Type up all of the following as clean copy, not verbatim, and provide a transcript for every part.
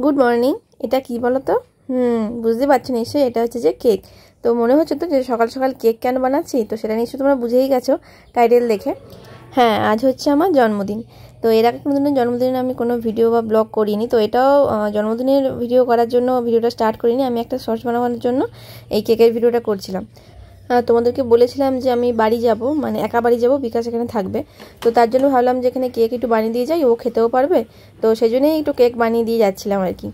Good morning. এটা কি বলো তো? বুঝতে পারছো নিশ্চয়ই এটা হচ্ছে যে কেক। তো মনে হচ্ছে তো যে সকাল সকাল কেক কেন বানাচ্ছি, তো সেটা নিশ্চয়ই তোমরা বুঝেই গেছো টাইটেল দেখে। হ্যাঁ, আজ হচ্ছে আমার জন্মদিন। তো এর আগে কোনোদিনও জন্মদিনে আমি কোনো ভিডিও বা ব্লগ করিনি, তো এটাও জন্মদিনের ভিডিও করার জন্য ভিডিওটা স্টার্ট করিনি, আমি একটা শর্টস বানানোর জন্য এই কেকের ভিডিওটা করছিলাম। তোমাদেরকে বলেছিলাম যে আমি বাড়ি যাব, মানে একা বাড়ি যাব, বিকাশ এখানে থাকবে। তো তার জন্য ভাবলাম যে এখানে কেক একটু বানিয়ে দিয়ে যাই, ও খেতেও পারবে। তো সেই জন্যই একটু কেক বানিয়ে দিয়ে যাচ্ছিলাম আর কি।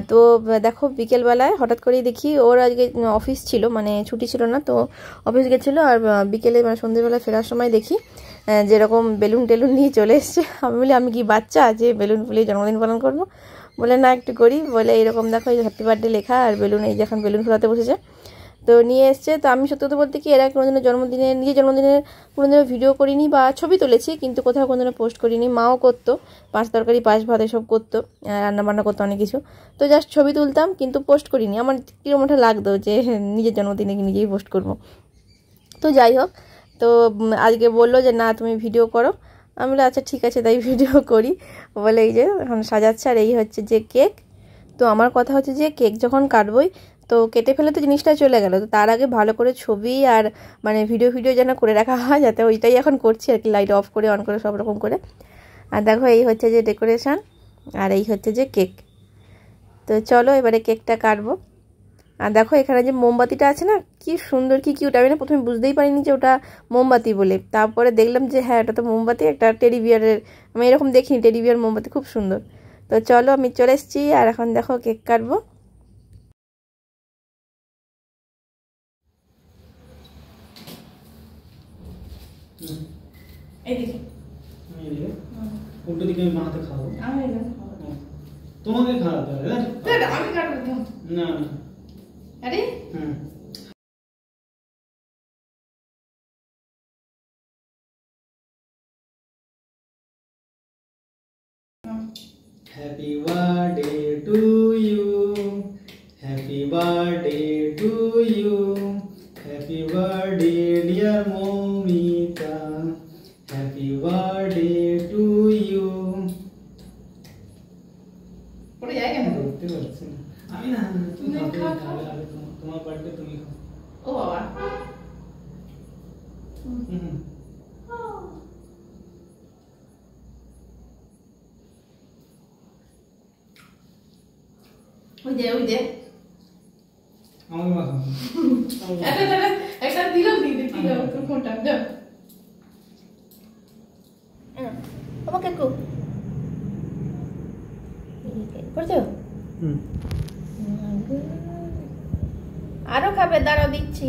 তো দেখো বিকেলবেলায় হঠাৎ করেই দেখি ওর আজকে অফিস ছিল, মানে ছুটি ছিল না, তো অফিস গেছিলো। আর বিকেলে মানে সন্ধ্যেবেলায় ফেরার সময় দেখি যেরকম বেলুন টেলুন নিয়ে চলে এসছে। আমি বলি আমি কি বাচ্চা যে বেলুন ফুলিয়ে জন্মদিন পালন করবো? বলে না, একটু করি। বলে এইরকম দেখো এই হ্যাপি বার্থডে লেখা আর বেলুন, এই যে এখন বেলুন ফোলাতে বসেছে। তো নিয়ে এসছে। তো আমি সত্যি কথা বলতে কি এরা কোনোদিনও নিজের জন্মদিনের কোনোদিনও ভিডিও করিনি বা ছবি তুলেছি, কিন্তু কোথাও কোনোদিনও পোস্ট করিনি। মাও করতো, পাঁচ তরকারি পাঁচ ভাত এসব করতো, রান্নাবান্না করতো অনেক কিছু। তো জাস্ট ছবি তুলতাম কিন্তু পোস্ট করিনি। আমার কীরকম একটা লাগতো যে নিজের জন্মদিনে নিজেই পোস্ট করবো। তো যাই হোক, তো আজকে বললো যে না তুমি ভিডিও করো। আমি বলে আচ্ছা ঠিক আছে, তাই ভিডিও করি। বলে এই যে এখন সাজাচ্ছে, আর এই হচ্ছে যে কেক। তো আমার কথা হচ্ছে যে কেক যখন কাটবই, তো কেটে ফেলে তো জিনিসটা চলে গেল, তো তার আগে ভালো করে ছবি আর মানে ভিডিও যেন করে রাখা হয়, যাতে ওইটাই এখন করছি আর কি, লাইট অফ করে অন করে সব রকম করে। আর দেখো এই হচ্ছে যে ডেকোরেশন, আর এই হচ্ছে যে কেক। তো চলো এবারে কেকটা কাটবো। আর দেখো এখানে যে মোমবাতিটা আছে না, কি সুন্দর কি কিউট। আমি না প্রথমে বুঝতেই পারিনি যে ওটা মোমবাতি বলে, তারপরে দেখলাম যে হ্যাঁ এটা তো মোমবাতি, একটা টেডি বিয়ারের। আমি এরকম দেখিনি টেডি বিয়ার মোমবাতি, খুব সুন্দর। তো চলো আমি চলে এসেছি, আর এখন দেখো কেক কাটবো। উল্টো দিকে আমি মাথাতে খাবো, তোমাকে খাওয়াতে হবে আমি কাটবো না। আরে happy birthday to you, happy birthday to you, happy birthday dear Momita, happy birthday to you. পড়ে যায় কেন? করতে পারছি না আমি। না তুমি খাও, তোমার বার্থডে তুমি খাও। ও বাবা ওই দে আমার মাথা একটা দিলাম দিদি কি দাও তো ফোনটা দাও আমাকে কো পড়ছো। আরো খাবে? দাঁড়াও দিচ্ছি,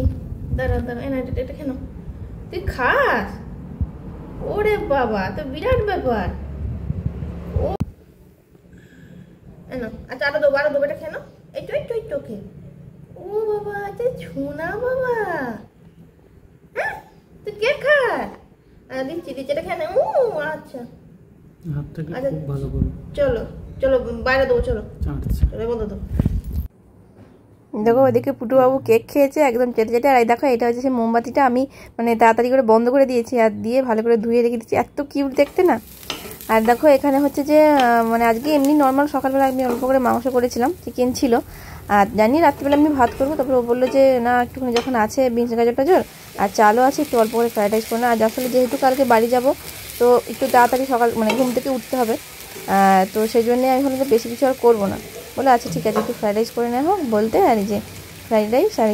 দাঁড়াও এনা এটা কেন তুই খাস? ওরে বাবা, তো বিরাট ব্যাপার। ও এনো আচ্ছা আরো দেবো এটা কেন? একটু ওকে। ও বাবা আচ্ছা ছোনা বাবা, হ্যাঁ তুই কে খাস? দিচ্ছি এটা কেন? ও আচ্ছা হাতটাকে খুব ভালো করে। চলো বাইরে দেবো, চলো চলো বন্ধ দেবো। দেখো ওইদিকে পুটুবাবু কেক খেয়েছে একদম চেটে। আর দেখো এটা হচ্ছে সেই মোমবাতিটা আমি মানে তাড়াতাড়ি করে বন্ধ করে দিয়েছি, আর দিয়ে ভালো করে ধুয়ে রেখে দিচ্ছি, এত কিউট দেখতে না। আর দেখো এখানে হচ্ছে যে মানে আজকে এমনি নর্মাল সকালবেলা আমি অল্প করে মাংস করেছিলাম, চিকেন ছিল। আর জানি রাত্রিবেলা আমি ভাত করবো, তারপরে ও বললো যে না একটুখানি যখন আছে বিনস গাজর টাজর আর চালও আছে, একটু অল্প করে ফ্রাইড রাইস করো না। আর আসলে যেহেতু কালকে বাড়ি যাব, তো একটু তাড়াতাড়ি সকাল মানে ঘুম থেকে উঠতে হবে, তো সেই জন্যে আমি ভাবলাম যে বেশি কিছু আর করবো না। বলে আচ্ছা ঠিক আছে একটু ফ্রাইড রাইস করে নেওয়া হোক বলতে। আর এই যে ফ্রাইড রাইস আর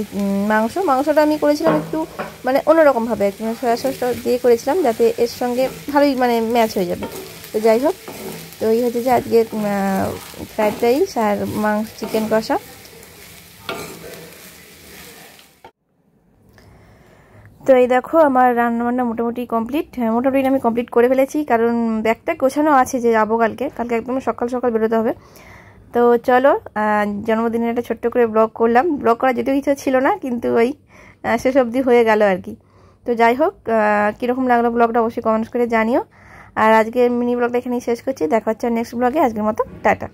মাংসটা আমি করেছিলাম একটু মানে অন্যরকমভাবে, একটু সয়া সসটা দিয়ে করেছিলাম যাতে এর সঙ্গে ভালোই মানে ম্যাচ হয়ে যাবে। তো যাই হোক, তো এই হচ্ছে যে আজকে ফ্রাইড রাইস আর চিকেন কষা। তো এই দেখো আমার রান্নাবান্না মোটামুটি কমপ্লিট, মোটামুটি আমি কমপ্লিট করে ফেলেছি, কারণ ব্যাগটা গোছানো আছে যে যাবো কালকে একদম সকাল সকাল বেরোতে হবে। তো চলো জন্মদিনের একটা ছোট্ট করে ব্লগ করলাম। ব্লগ করার যদিও ইচ্ছা ছিল না, কিন্তু ওই শেষ অবধি হয়ে গেল আর কি। তো যাই হোক, কীরকম লাগলো ব্লগটা অবশ্যই কমেন্টস করে জানিও। আর আজকে মিনি ব্লগটা এখানেই শেষ করছি, দেখা হচ্ছে নেক্সট ব্লগে। আজকের মতো টাটা।